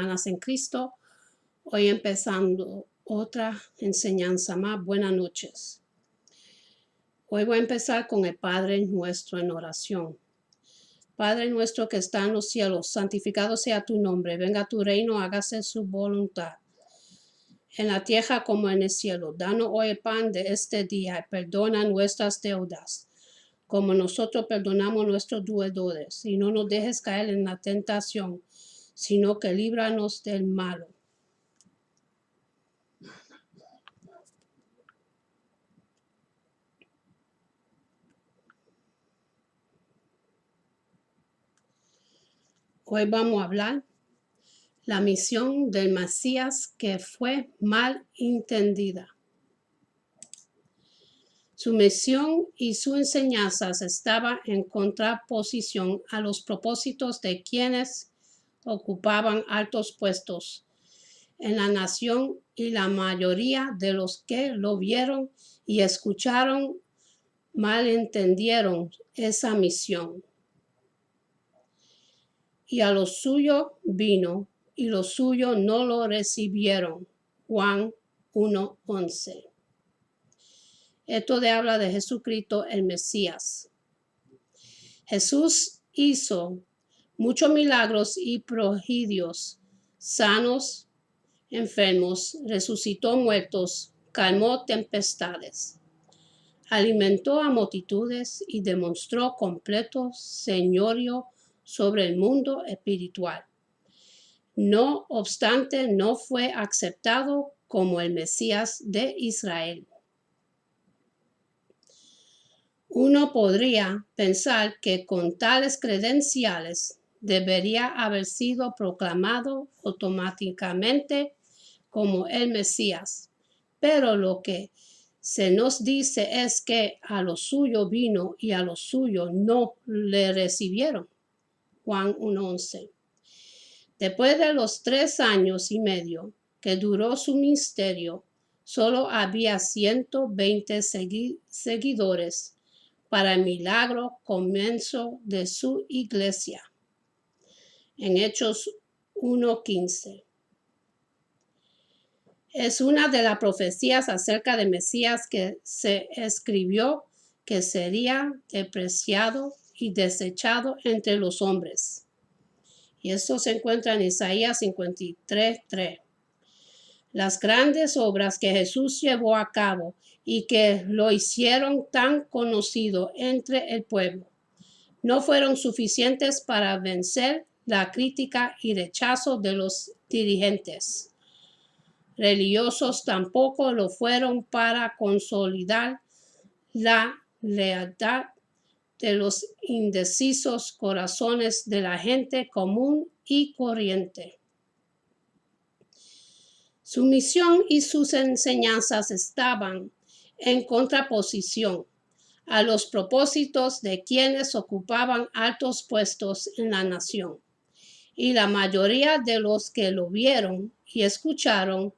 En Cristo. Hoy empezando otra enseñanza más. Buenas noches. Hoy voy a empezar con el Padre nuestro en oración. Padre nuestro que está en los cielos, santificado sea tu nombre. Venga tu reino, hágase su voluntad. En la tierra como en el cielo. Danos hoy el pan de este día. Perdona nuestras deudas, como nosotros perdonamos a nuestros deudores. Y no nos dejes caer en la tentación, sino que líbranos del malo. Hoy vamos a hablar la misión del Mesías que fue mal entendida. Su misión y sus enseñanzas estaban en contraposición a los propósitos de quienes ocupaban altos puestos en la nación, y la mayoría de los que lo vieron y escucharon malentendieron esa misión. Y a lo suyo vino, y los suyos no lo recibieron. Juan 1:11. Esto habla de Jesucristo, el Mesías. Jesús hizo muchos milagros y prodigios, sanos enfermos, resucitó muertos, calmó tempestades, alimentó a multitudes y demostró completo señorío sobre el mundo espiritual. No obstante, no fue aceptado como el Mesías de Israel. Uno podría pensar que con tales credenciales debería haber sido proclamado automáticamente como el Mesías, pero lo que se nos dice es que a lo suyo vino y a lo suyo no le recibieron. Juan 1:11. Después de los 3 años y medio que duró su ministerio, solo había 120 seguidores para el milagro comienzo de su iglesia. En Hechos 1:15. Es una de las profecías acerca del Mesías que se escribió que sería despreciado y desechado entre los hombres. Y esto se encuentra en Isaías 53:3. Las grandes obras que Jesús llevó a cabo y que lo hicieron tan conocido entre el pueblo no fueron suficientes para vencer la crítica y rechazo de los dirigentes religiosos, tampoco lo fueron para consolidar la lealtad de los indecisos corazones de la gente común y corriente. Su misión y sus enseñanzas estaban en contraposición a los propósitos de quienes ocupaban altos puestos en la nación, y la mayoría de los que lo vieron y escucharon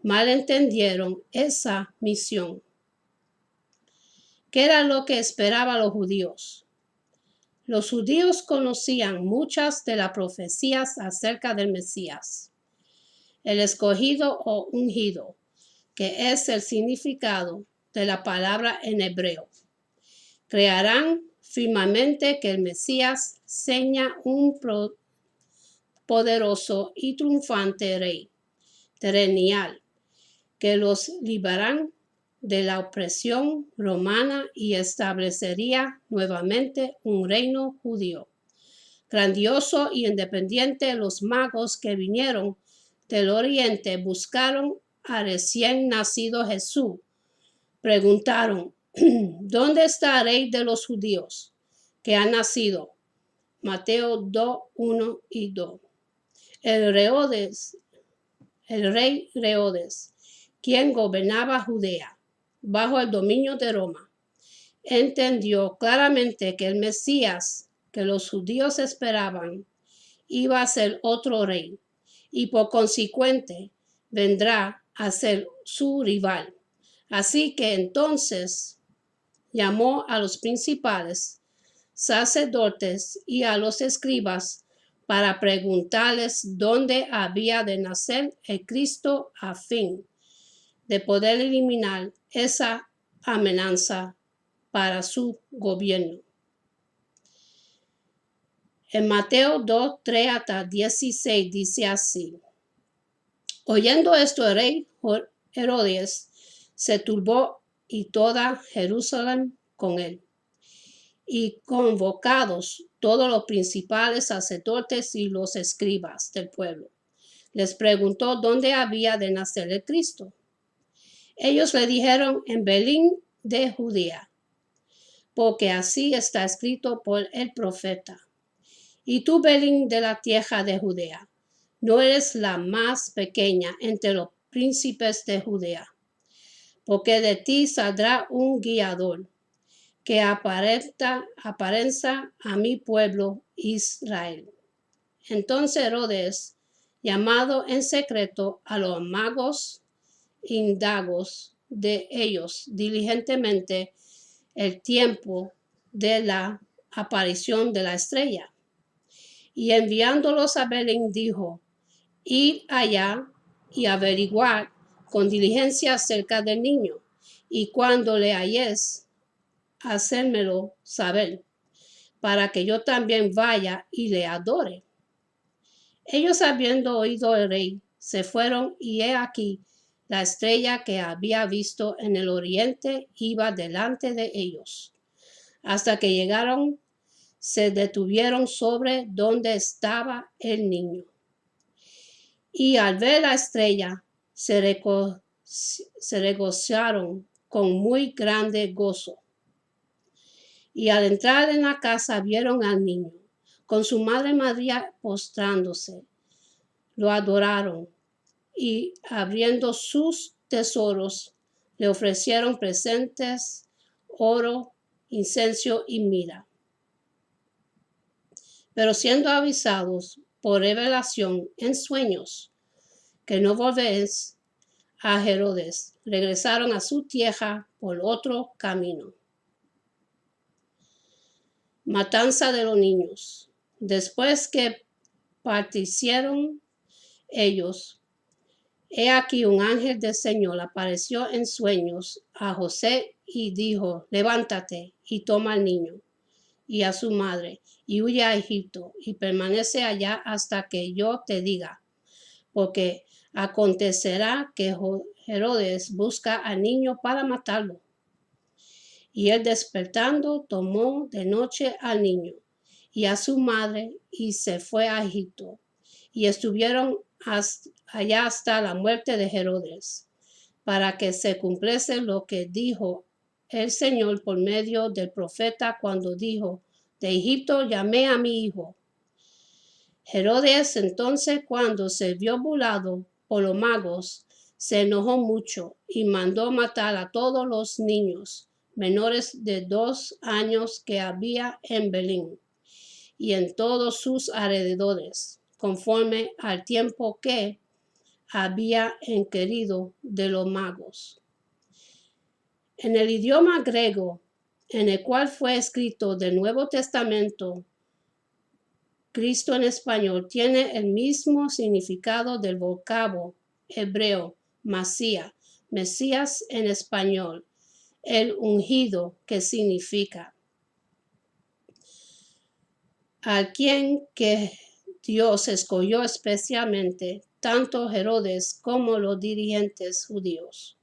malentendieron esa misión. ¿Qué era lo que esperaban los judíos? Los judíos conocían muchas de las profecías acerca del Mesías, el escogido o ungido, que es el significado de la palabra en hebreo. Creerán firmemente que el Mesías señala un poderoso y triunfante rey terrenal que los librarán de la opresión romana y establecería nuevamente un reino judío. Grandioso y independiente, los magos que vinieron del oriente buscaron a recién nacido Jesús. Preguntaron, ¿dónde está el rey de los judíos que ha nacido? Mateo 2:1 y 2. El rey Herodes, quien gobernaba Judea bajo el dominio de Roma, entendió claramente que el Mesías que los judíos esperaban iba a ser otro rey y por consiguiente vendrá a ser su rival. Así que entonces llamó a los principales sacerdotes y a los escribas para preguntarles dónde había de nacer el Cristo a fin de poder eliminar esa amenaza para su gobierno. En Mateo 2, 3 hasta 16 dice así: oyendo esto, el rey Herodes se turbó y toda Jerusalén con él. Y convocados todos los principales sacerdotes y los escribas del pueblo, les preguntó dónde había de nacer el Cristo. Ellos le dijeron: en Belén de Judea, porque así está escrito por el profeta. Y tú, Belén de la tierra de Judea, no eres la más pequeña entre los príncipes de Judea, porque de ti saldrá un guiador que aparenta a mi pueblo Israel. Entonces Herodes, llamado en secreto a los magos, indagos de ellos diligentemente el tiempo de la aparición de la estrella. Y enviándolos a Belén dijo: id allá y averiguar con diligencia acerca del niño, y cuando le halléis, hacérmelo saber, para que yo también vaya y le adore. Ellos, habiendo oído el rey, se fueron, y he aquí la estrella que había visto en el oriente iba delante de ellos, hasta que llegaron, se detuvieron sobre donde estaba el niño. Y al ver la estrella, se regocijaron con muy grande gozo. Y al entrar en la casa vieron al niño con su madre María postrándose. Lo adoraron y, abriendo sus tesoros, le ofrecieron presentes, oro, incienso y mirra. Pero siendo avisados por revelación en sueños que no volvéis a Herodes, regresaron a su tierra por otro camino. Matanza de los niños. Después que partieron ellos, he aquí un ángel del Señor apareció en sueños a José y dijo: levántate y toma al niño y a su madre y huye a Egipto y permanece allá hasta que yo te diga, porque acontecerá que Herodes busca al niño para matarlo. Y él, despertando, tomó de noche al niño y a su madre y se fue a Egipto. Y estuvieron allá hasta la muerte de Herodes, para que se cumpliese lo que dijo el Señor por medio del profeta cuando dijo: de Egipto llamé a mi hijo. Herodes entonces, cuando se vio burlado por los magos, se enojó mucho y mandó matar a todos los niños menores de 2 años que había en Belén y en todos sus alrededores, conforme al tiempo que había inquirido de los magos. En el idioma griego en el cual fue escrito del Nuevo Testamento, Cristo en español tiene el mismo significado del vocablo hebreo Mesías en español, el ungido, que significa a quien que Dios escogió especialmente, tanto Herodes como los dirigentes judíos.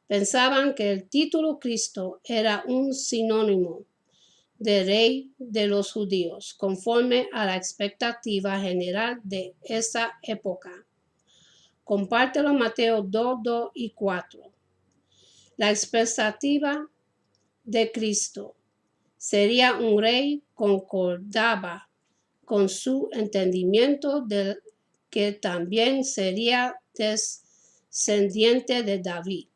Pensaban que el título Cristo era un sinónimo de rey de los judíos, conforme a la expectativa general de esa época. Compártelo Mateo 2, 2 y 4. La expectativa de Cristo sería un rey concordaba con su entendimiento de que también sería descendiente de David,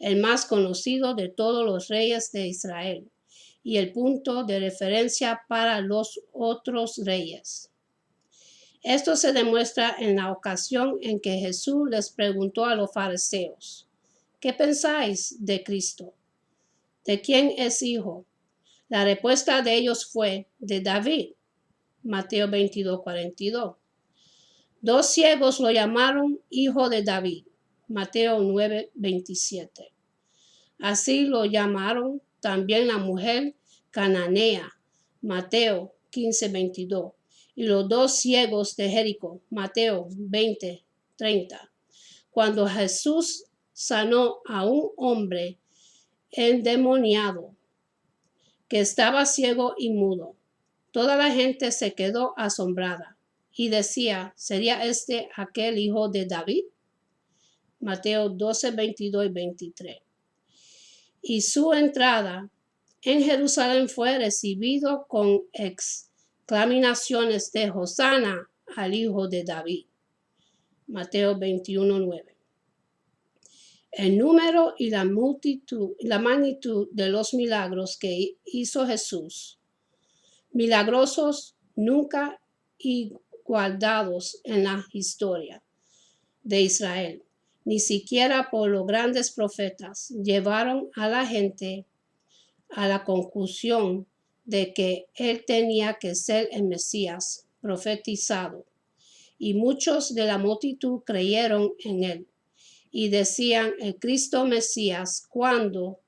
el más conocido de todos los reyes de Israel, y el punto de referencia para los otros reyes. Esto se demuestra en la ocasión en que Jesús les preguntó a los fariseos: ¿qué pensáis de Cristo? ¿De quién es hijo? La respuesta de ellos fue: de David. Mateo 22:42. 2 ciegos lo llamaron hijo de David. Mateo 9:27. Así lo llamaron también la mujer cananea. Mateo 15:22. Y los 2 ciegos de Jericó. Mateo 20:30. Cuando Jesús sanó a un hombre endemoniado que estaba ciego y mudo, toda la gente se quedó asombrada y decía, ¿sería este aquel hijo de David? Mateo 12:22 y 23. Y su entrada en Jerusalén fue recibido con exclamaciones de Hosana al hijo de David. Mateo 21:9. El número y la magnitud de los milagros que hizo Jesús, milagrosos nunca igualados en la historia de Israel, ni siquiera por los grandes profetas, llevaron a la gente a la conclusión de que él tenía que ser el Mesías profetizado. Y muchos de la multitud creyeron en él y decían, el Cristo Mesías, cuando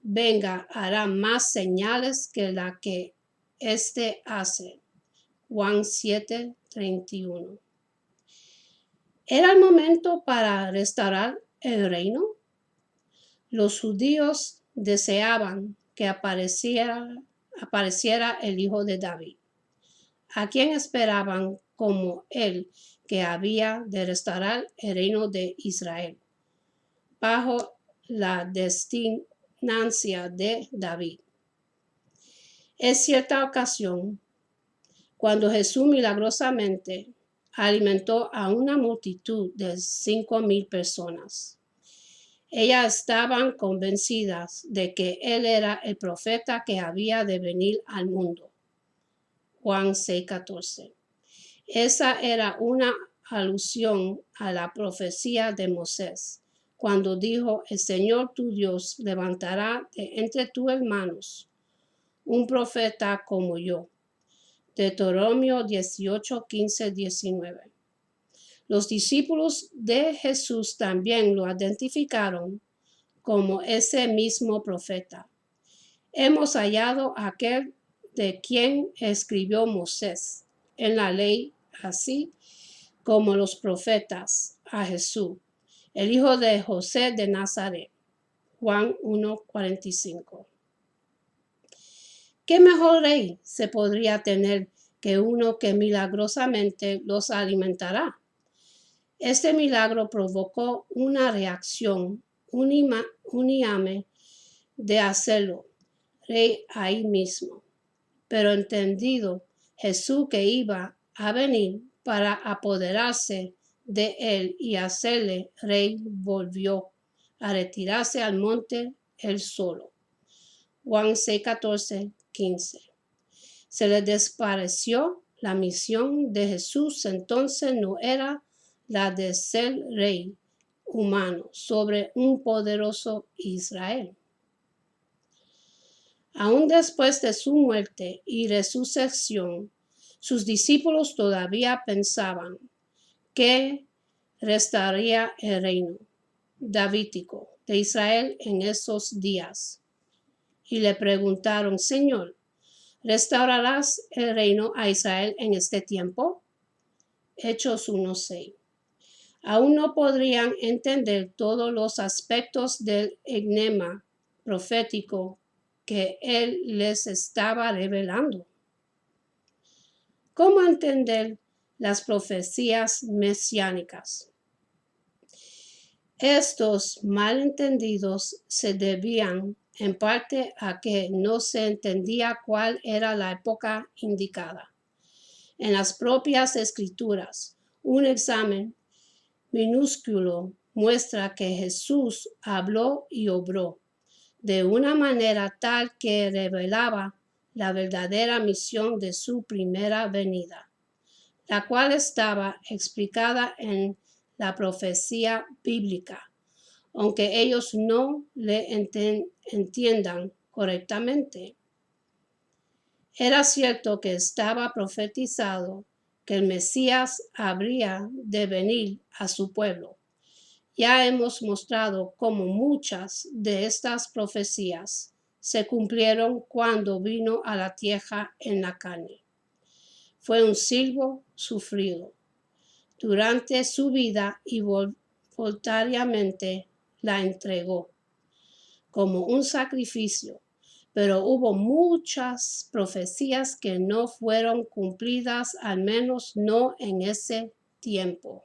venga, hará más señales que la que éste hace. Juan 7:31. ¿Era el momento para restaurar el reino? Los judíos deseaban que apareciera el hijo de David, a quien esperaban como él que había de restaurar el reino de Israel, bajo la destinancia de David. En cierta ocasión, cuando Jesús milagrosamente alimentó a una multitud de 5,000 personas, ellas estaban convencidas de que él era el profeta que había de venir al mundo. Juan 6:14. Esa era una alusión a la profecía de Moisés, cuando dijo, el Señor tu Dios levantará de entre tus hermanos un profeta como yo. Deuteronomio 18:15-19. Los discípulos de Jesús también lo identificaron como ese mismo profeta. Hemos hallado a aquel de quien escribió Moisés en la ley, así como los profetas, a Jesús, el hijo de José de Nazaret. Juan 1:45. ¿Qué mejor rey se podría tener que uno que milagrosamente los alimentará? Este milagro provocó una reacción unánime de hacerlo rey ahí mismo. Pero entendido Jesús que iba a venir para apoderarse de él y hacerle rey, volvió a retirarse al monte él solo. Juan 6:14-15. Se le despareció la misión de Jesús, entonces no era la de ser rey humano sobre un poderoso Israel. Aún después de su muerte y resurrección, sus discípulos todavía pensaban que restauraría el reino davídico de Israel en esos días. Y le preguntaron, Señor, ¿restaurarás el reino a Israel en este tiempo? Hechos 1:6. Aún no podrían entender todos los aspectos del enigma profético que él les estaba revelando. ¿Cómo entender las profecías mesiánicas? Estos malentendidos se debían en parte a que no se entendía cuál era la época indicada. En las propias escrituras, un examen minúsculo muestra que Jesús habló y obró de una manera tal que revelaba la verdadera misión de su primera venida, la cual estaba explicada en la profecía bíblica, aunque ellos no le entiendan correctamente. Era cierto que estaba profetizado que el Mesías habría de venir a su pueblo. Ya hemos mostrado cómo muchas de estas profecías se cumplieron cuando vino a la tierra en la carne. Fue un siervo sufrido durante su vida y voluntariamente la entregó como un sacrificio, pero hubo muchas profecías que no fueron cumplidas, al menos no en ese tiempo.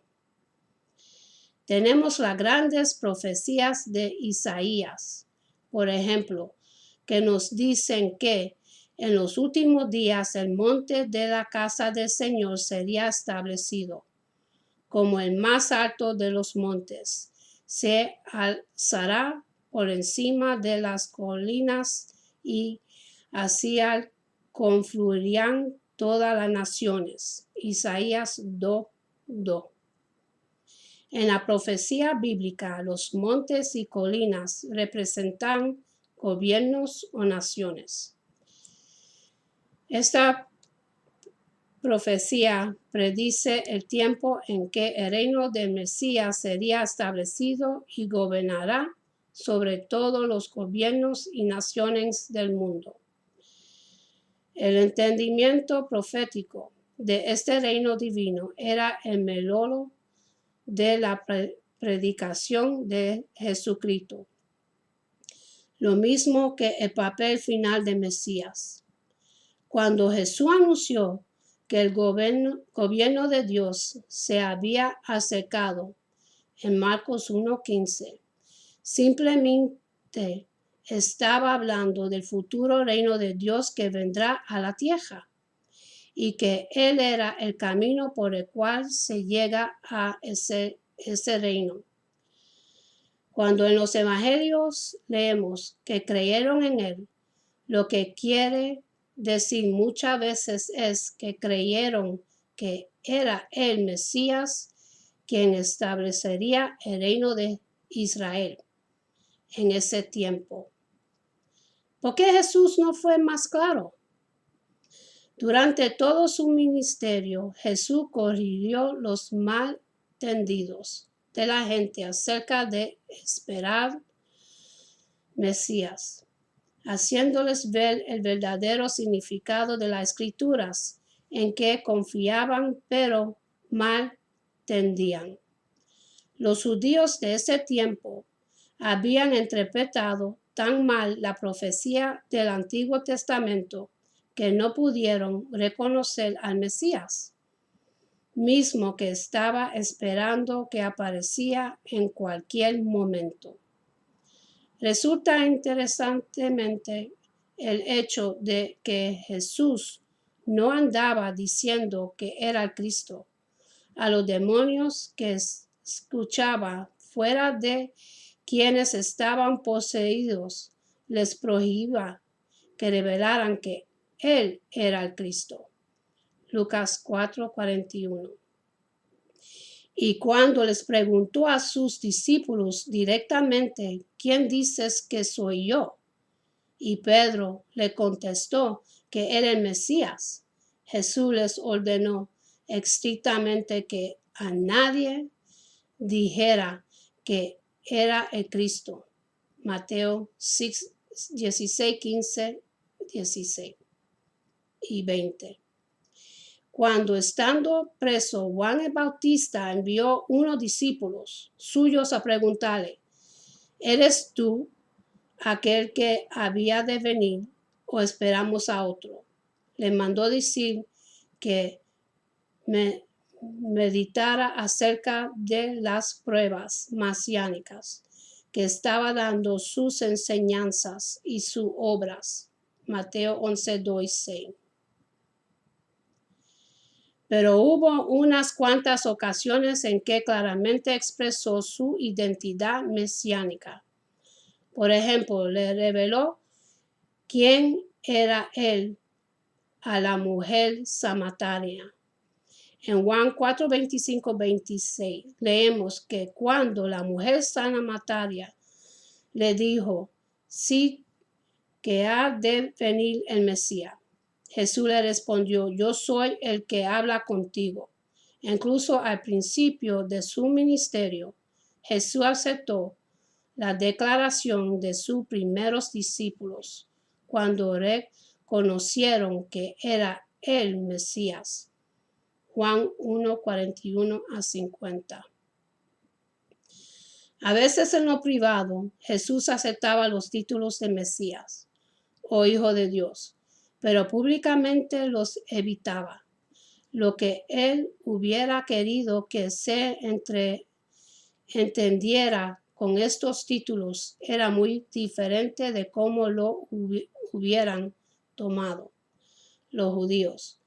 Tenemos las grandes profecías de Isaías, por ejemplo, que nos dicen que en los últimos días el monte de la casa del Señor sería establecido como el más alto de los montes. Se alzará por encima de las colinas y hacia confluirían todas las naciones. Isaías 2:2. En la profecía bíblica, los montes y colinas representan gobiernos o naciones. Esta profecía predice el tiempo en que el reino del Mesías sería establecido y gobernará sobre todos los gobiernos y naciones del mundo. El entendimiento profético de este reino divino era el melodía de la predicación de Jesucristo, lo mismo que el papel final de Mesías. Cuando Jesús anunció que el gobierno de Dios se había acercado en Marcos 1:15, simplemente estaba hablando del futuro reino de Dios que vendrá a la tierra y que Él era el camino por el cual se llega a ese reino. Cuando en los evangelios leemos que creyeron en Él, lo que quiere decir muchas veces es que creyeron que era el Mesías quien establecería el reino de Israel en ese tiempo. ¿Por qué Jesús no fue más claro? Durante todo su ministerio, Jesús corrigió los malentendidos de la gente acerca de esperar Mesías, haciéndoles ver el verdadero significado de las escrituras en que confiaban pero mal entendían. Los judíos de ese tiempo habían interpretado tan mal la profecía del Antiguo Testamento que no pudieron reconocer al Mesías, mismo que estaba esperando que aparecía en cualquier momento. Resulta interesantemente el hecho de que Jesús no andaba diciendo que era el Cristo. A los demonios que escuchaba fuera de quienes estaban poseídos les prohibía que revelaran que Él era el Cristo. Lucas 4:41. Y cuando les preguntó a sus discípulos directamente, ¿quién dices que soy yo? Y Pedro le contestó que era el Mesías. Jesús les ordenó estrictamente que a nadie dijera que era el Cristo. Mateo 16, 15, 16 y 20. Cuando estando preso, Juan el Bautista envió unos discípulos suyos a preguntarle, ¿eres tú aquel que había de venir o esperamos a otro? Le mandó decir que meditara acerca de las pruebas mesiánicas que estaba dando sus enseñanzas y sus obras. Mateo 11, 2 y 6. Pero hubo unas cuantas ocasiones en que claramente expresó su identidad mesiánica. Por ejemplo, le reveló quién era él a la mujer samaritaria. En Juan 4, 25, 26 leemos que cuando la mujer samaritaria le dijo, sí, que ha de venir el Mesías, Jesús le respondió, yo soy el que habla contigo. Incluso al principio de su ministerio, Jesús aceptó la declaración de sus primeros discípulos cuando reconocieron que era el Mesías. Juan 1, 41 a 50. A veces en lo privado, Jesús aceptaba los títulos de Mesías o Hijo de Dios, pero públicamente los evitaba. Lo que él hubiera querido que se entendiera con estos títulos era muy diferente de cómo lo hubieran tomado los judíos.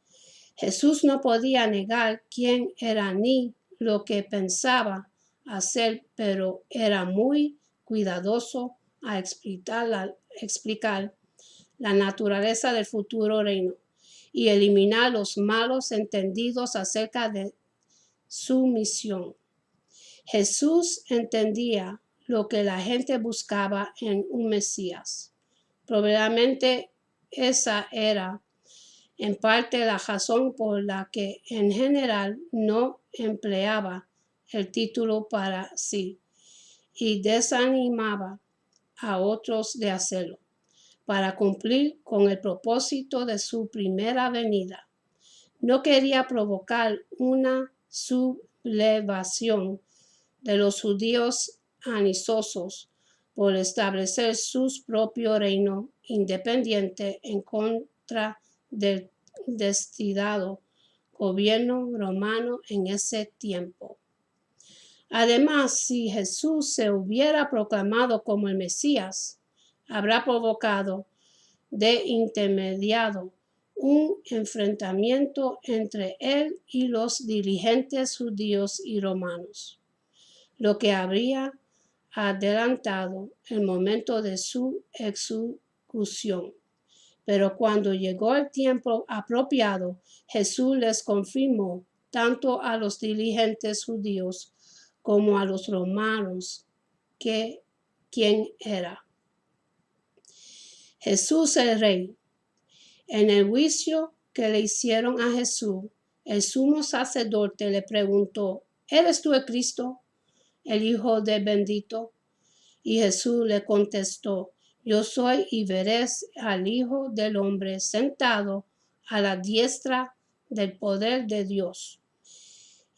Jesús no podía negar quién era ni lo que pensaba hacer, pero era muy cuidadoso a explicar la naturaleza del futuro reino y eliminar los malos entendidos acerca de su misión. Jesús entendía lo que la gente buscaba en un Mesías. Probablemente esa era en parte la razón por la que en general no empleaba el título para sí y desanimaba a otros de hacerlo, para cumplir con el propósito de su primera venida. No quería provocar una sublevación de los judíos anisosos por establecer su propio reino independiente en contra del destinado gobierno romano en ese tiempo. Además, si Jesús se hubiera proclamado como el Mesías, habrá provocado de intermediado un enfrentamiento entre él y los dirigentes judíos y romanos, lo que habría adelantado el momento de su ejecución. Pero cuando llegó el tiempo apropiado, Jesús les confirmó tanto a los dirigentes judíos como a los romanos quién era. Jesús el Rey. En el juicio que le hicieron a Jesús, el sumo sacerdote le preguntó, ¿eres tú el Cristo, el Hijo del Bendito? Y Jesús le contestó, yo soy, y veréis al Hijo del Hombre sentado a la diestra del poder de Dios.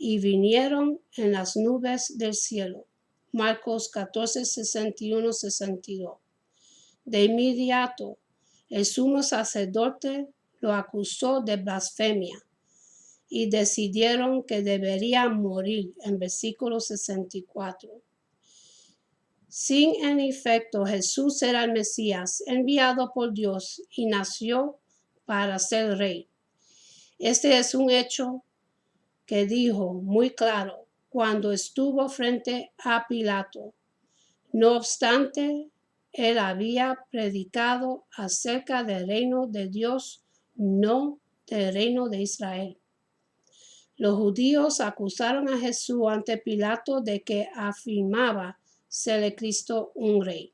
Y vinieron en las nubes del cielo. Marcos 14, 61, 62. De inmediato, el sumo sacerdote lo acusó de blasfemia y decidieron que debería morir en versículo 64. Sin en efecto, Jesús era el Mesías enviado por Dios y nació para ser rey. Este es un hecho que dijo muy claro cuando estuvo frente a Pilato. No obstante, él había predicado acerca del reino de Dios, no del reino de Israel. Los judíos acusaron a Jesús ante Pilato de que afirmaba ser el Cristo un rey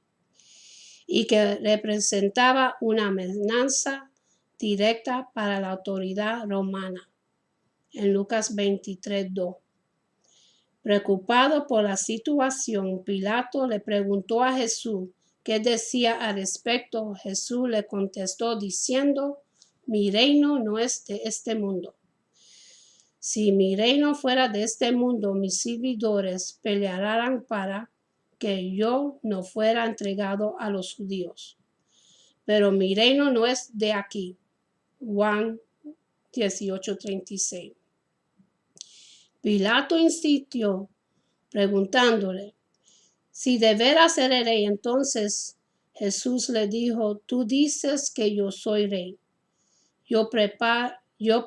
y que representaba una amenaza directa para la autoridad romana. En Lucas 23:2. Preocupado por la situación, Pilato le preguntó a Jesús qué decía al respecto. Jesús le contestó diciendo, mi reino no es de este mundo. Si mi reino fuera de este mundo, mis servidores pelearan para que yo no fuera entregado a los judíos. Pero mi reino no es de aquí. Juan 18:36. Pilato insistió, preguntándole, si de veras eres rey, entonces Jesús le dijo, tú dices que yo soy rey. Yo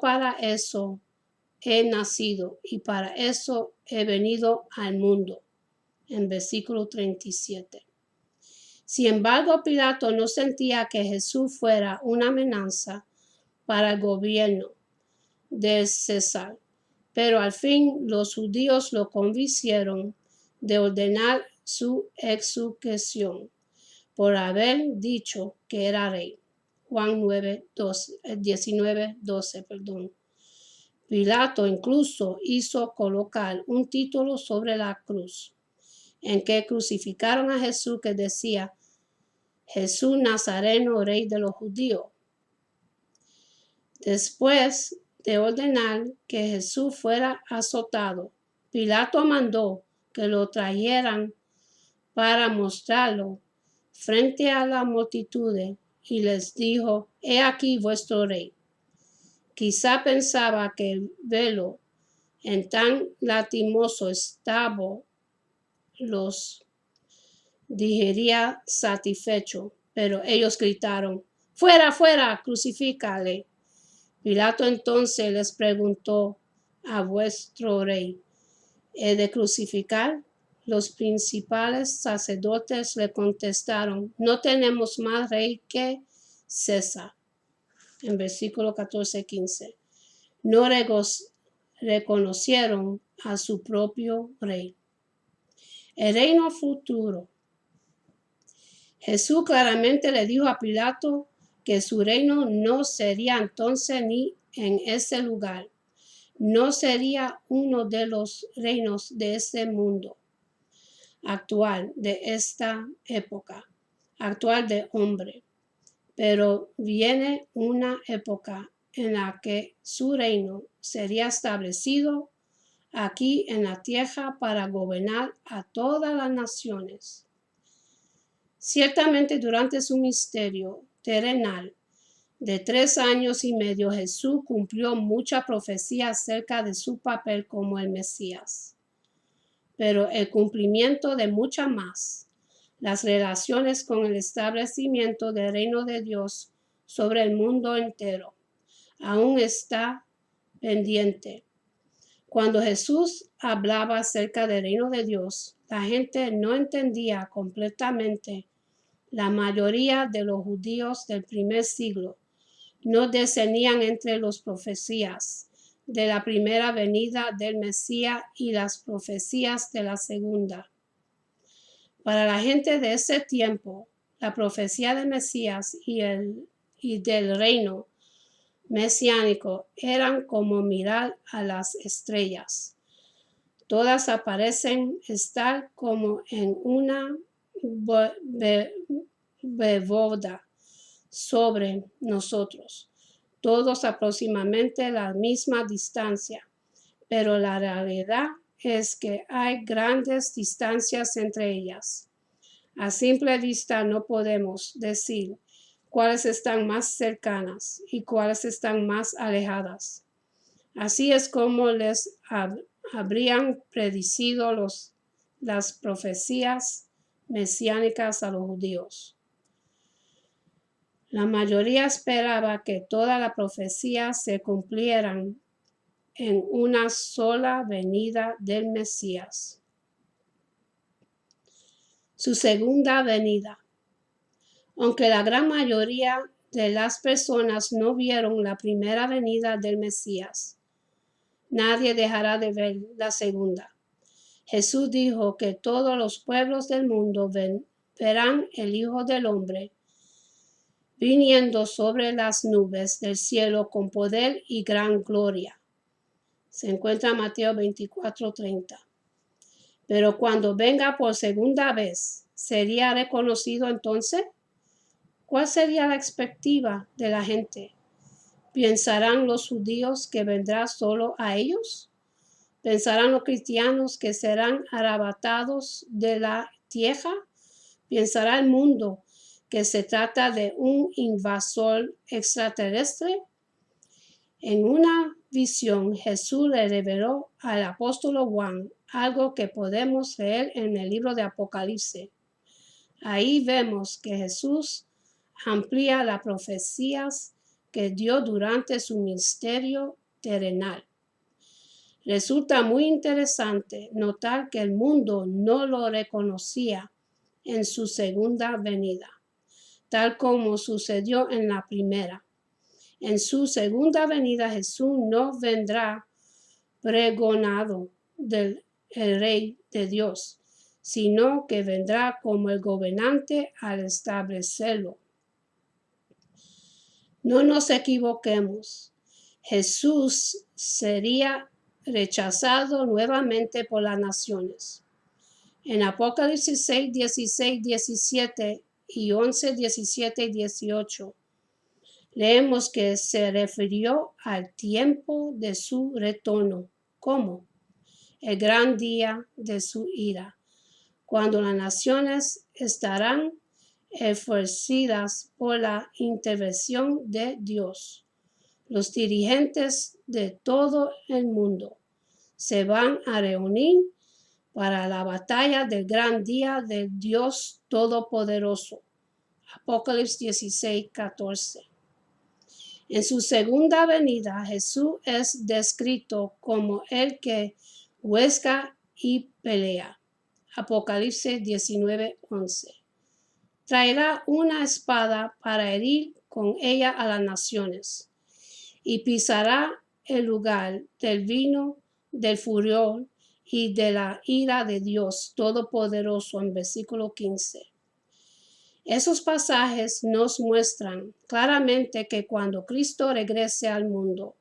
para eso he nacido y para eso he venido al mundo. En versículo 37. Sin embargo, Pilato no sentía que Jesús fuera una amenaza para el gobierno de César, pero al fin los judíos lo convencieron de ordenar su ejecución por haber dicho que era rey. Juan 19:12. Pilato incluso hizo colocar un título sobre la cruz en que crucificaron a Jesús que decía: Jesús Nazareno, Rey de los Judíos. Después de ordenar que Jesús fuera azotado, Pilato mandó que lo trajeran para mostrarlo frente a la multitud y les dijo: He aquí vuestro rey. Quizá pensaba que el velo en tan lastimoso estado los dejaría satisfecho, pero ellos gritaron: Fuera, fuera, crucifícale. Pilato entonces les preguntó: ¿A vuestro rey he de crucificar? Los principales sacerdotes le contestaron: No tenemos más rey que César. En versículo 14-15. No reconocieron a su propio rey. El reino futuro. Jesús claramente le dijo a Pilato que su reino no sería entonces ni en ese lugar. No sería uno de los reinos de este mundo actual, de esta época actual de hombre. Pero viene una época en la que su reino sería establecido aquí en la tierra para gobernar a todas las naciones. Ciertamente durante su ministerio terrenal de 3 años y medio, Jesús cumplió mucha profecía acerca de su papel como el Mesías, pero el cumplimiento de mucha más, las relaciones con el establecimiento del reino de Dios sobre el mundo entero, aún está pendiente. Cuando Jesús hablaba acerca del reino de Dios, la gente no entendía completamente. La mayoría de los judíos del primer siglo no discernían entre las profecías de la primera venida del Mesías y las profecías de la segunda. Para la gente de ese tiempo, la profecía del Mesías y del reino mesiánico eran como mirar a las estrellas. Todas aparecen estar como en una bóveda sobre nosotros, todos aproximadamente la misma distancia, pero la realidad es que hay grandes distancias entre ellas. A simple vista no podemos decir cuáles están más cercanas y cuáles están más alejadas. Así es como les habrían predicido las profecías mesiánicas a los judíos. La mayoría esperaba que toda la profecía se cumplieran en una sola venida del Mesías. Su segunda venida. Aunque la gran mayoría de las personas no vieron la primera venida del Mesías, nadie dejará de ver la segunda. Jesús dijo que todos los pueblos del mundo verán el Hijo del Hombre viniendo sobre las nubes del cielo con poder y gran gloria. Se encuentra en Mateo 24:30. Pero cuando venga por segunda vez, ¿sería reconocido entonces? ¿Cuál sería la expectativa de la gente? ¿Pensarán los judíos que vendrá solo a ellos? ¿Pensarán los cristianos que serán arrebatados de la tierra? ¿Pensará el mundo que se trata de un invasor extraterrestre? En una visión, Jesús le reveló al apóstol Juan algo que podemos leer en el libro de Apocalipsis. Ahí vemos que Jesús amplía las profecías que dio durante su ministerio terrenal. Resulta muy interesante notar que el mundo no lo reconocía en su segunda venida, tal como sucedió en la primera. En su segunda venida Jesús no vendrá pregonado del Rey de Dios, sino que vendrá como el gobernante al establecerlo. No nos equivoquemos. Jesús sería rechazado nuevamente por las naciones. En Apocalipsis 6, 16, 17 y 11, 17 y 18, leemos que se refirió al tiempo de su retorno, como el gran día de su ira, cuando las naciones estarán enfurecidas por la intervención de Dios. Los dirigentes de todo el mundo se van a reunir para la batalla del gran día del Dios Todopoderoso. Apocalipsis 16, 14. En su segunda venida, Jesús es descrito como el que huesca y pelea. Apocalipsis 19, 11. Traerá una espada para herir con ella a las naciones y pisará el lugar del vino, del furor y de la ira de Dios Todopoderoso en versículo 15. Esos pasajes nos muestran claramente que cuando Cristo regrese al mundo,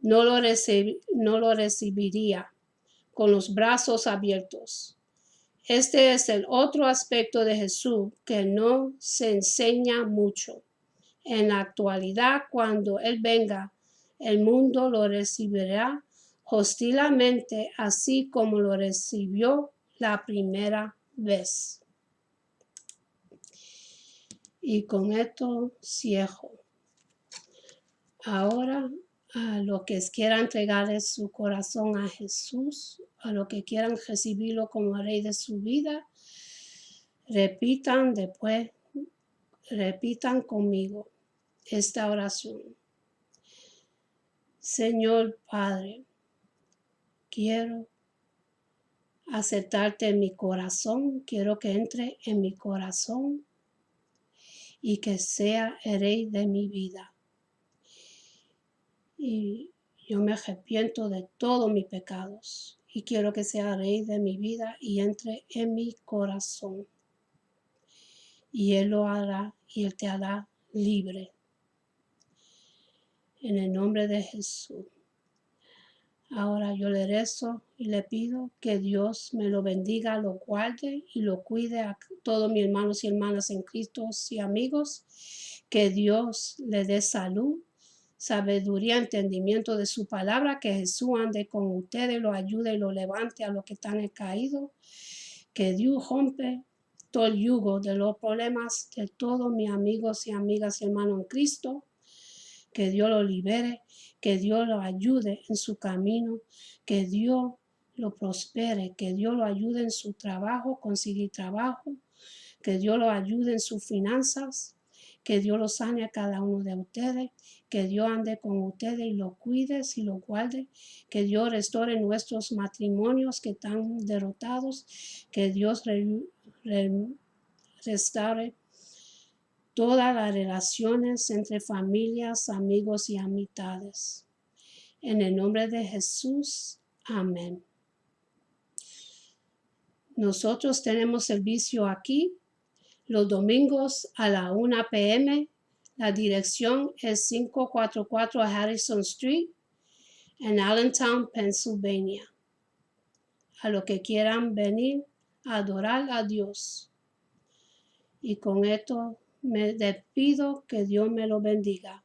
no lo recibiría con los brazos abiertos. Este es el otro aspecto de Jesús que no se enseña mucho. En la actualidad, cuando Él venga, el mundo lo recibirá hostilmente, así como lo recibió la primera vez. Y con esto cierro. Ahora, a los que quieran entregarle su corazón a Jesús, a los que quieran recibirlo como Rey de su vida, repitan conmigo esta oración. Señor Padre, quiero aceptarte en mi corazón, quiero que entre en mi corazón y que sea el Rey de mi vida. Y yo me arrepiento de todos mis pecados y quiero que sea Rey de mi vida y entre en mi corazón. Y Él lo hará y Él te hará libre. En el nombre de Jesús. Ahora yo le rezo y le pido que Dios me lo bendiga, lo guarde y lo cuide a todos mis hermanos y hermanas en Cristo y amigos. Que Dios le dé salud, sabiduría, entendimiento de su palabra, que Jesús ande con ustedes, lo ayude y lo levante a los que están caídos. Que Dios rompe todo el yugo de los problemas de todos mis amigos y amigas y hermanos en Cristo. Que Dios lo libere, que Dios lo ayude en su camino, que Dios lo prospere, que Dios lo ayude en su trabajo, conseguir trabajo, que Dios lo ayude en sus finanzas, que Dios lo sane a cada uno de ustedes, que Dios ande con ustedes y lo cuide y lo guarde, que Dios restaure nuestros matrimonios que están derrotados, que Dios restaure todas las relaciones entre familias, amigos y amistades. En el nombre de Jesús, amén. Nosotros tenemos servicio aquí los domingos a la 1 p.m. La dirección es 544 Harrison Street en Allentown, Pennsylvania. A los que quieran venir a adorar a Dios. Y con esto me despido, que Dios me lo bendiga.